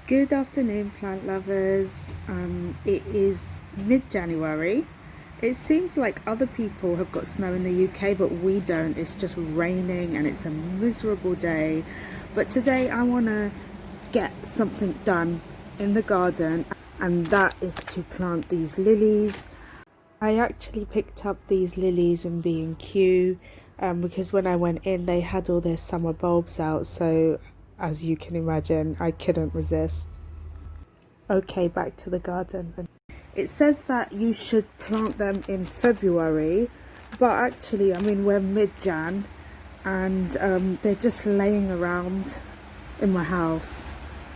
Good afternoon, plant lovers. It is mid-January. It seems like other people have got snow in the UK, but we don't. It's just raining and it's a miserable day. But today I want to get something done in the garden, and that is to plant these lilies. I actually picked up these lilies in B&Q because when I went in they had all their summer bulbs out, so as you can imagine I couldn't resist. Okay, back to the garden. It says that you should plant them in February, but actually, I mean, we're mid-Jan and they're just laying around in my house.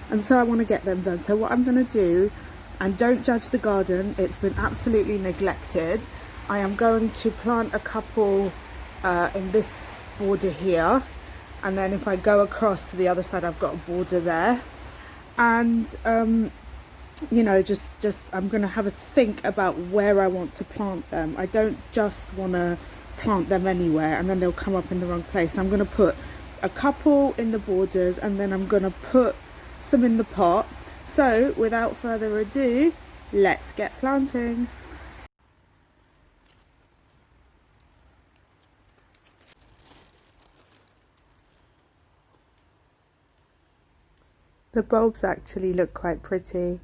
And so I want to get them done. So what I'm going to do, and don't judge the garden, it's been absolutely neglected. I am going to plant a couple in this border here. And then if I go across to the other side, I've got a border there. And you know, just I'm gonna have a think about where I want to plant them. I don't just want to plant them anywhere and then they'll come up in the wrong place. I'm gonna put a couple in the borders and then I'm gonna put some in the pot. So without further ado, let's get planting. The bulbs actually look quite pretty.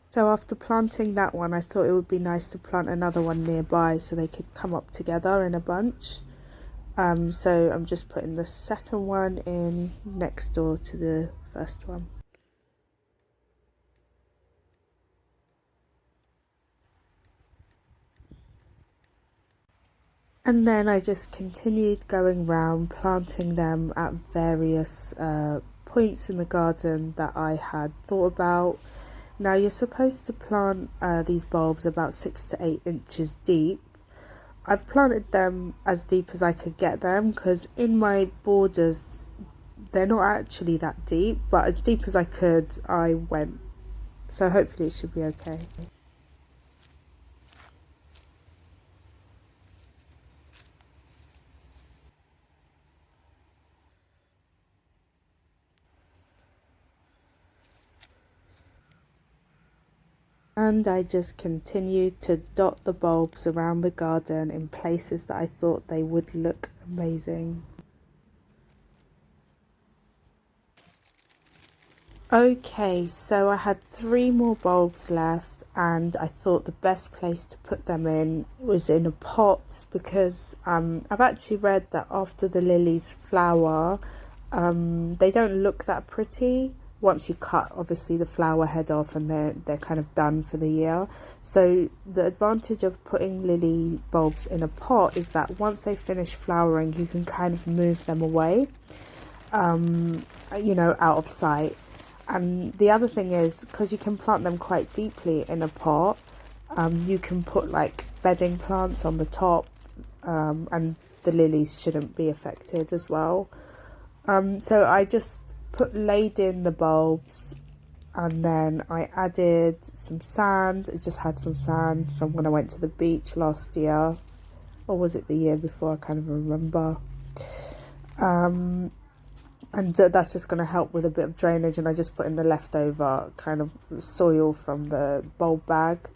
So after planting that one, I thought it would be nice to plant another one nearby so they could come up together in a bunch. So I'm just putting the second one in next door to the first one. And then I just continued going round, planting them at various points in the garden that I had thought about. Now you're supposed to plant these bulbs about 6 to 8 inches deep. I've planted them as deep as I could get them because in my borders they're not actually that deep, but as deep as I could I went. So hopefully it should be okay. And I just continued to dot the bulbs around the garden in places that I thought they would look amazing. Okay, so I had 3 more bulbs left, and I thought the best place to put them in was in a pot because I've actually read that after the lilies flower, they don't look that pretty once you cut obviously the flower head off and they're kind of done for the year. So the advantage of putting lily bulbs in a pot is that once they finish flowering you can kind of move them away, you know, out of sight. And the other thing is because you can plant them quite deeply in a pot, you can put like bedding plants on the top, and the lilies shouldn't be affected as well. So I just laid in the bulbs and then I added some sand. I just had some sand from when I went to the beach last year, or was it the year before? I can't even remember. And that's just going to help with a bit of drainage, and I just put in the leftover kind of soil from the bulb bag,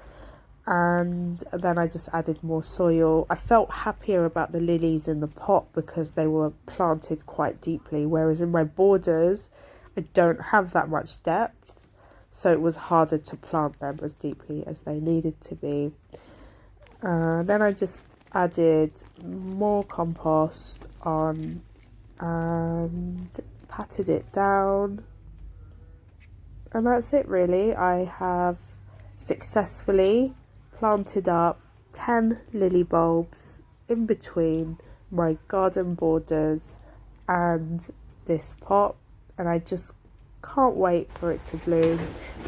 and then I just added more soil. I felt happier about the lilies in the pot because they were planted quite deeply, whereas in my borders I don't have that much depth, so it was harder to plant them as deeply as they needed to be. Then I just added more compost on and patted it down, and that's it really. I have successfully planted up 10 lily bulbs in between my garden borders and this pot, and I just can't wait for it to bloom.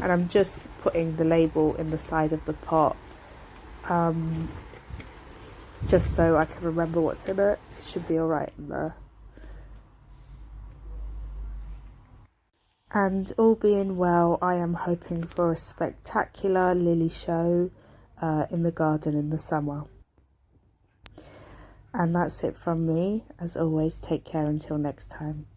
And I'm just putting the label in the side of the pot, just so I can remember what's in it. It should be alright in there. And all being well, I am hoping for a spectacular lily show in the garden in the summer. And that's it from me. As always, take care until next time.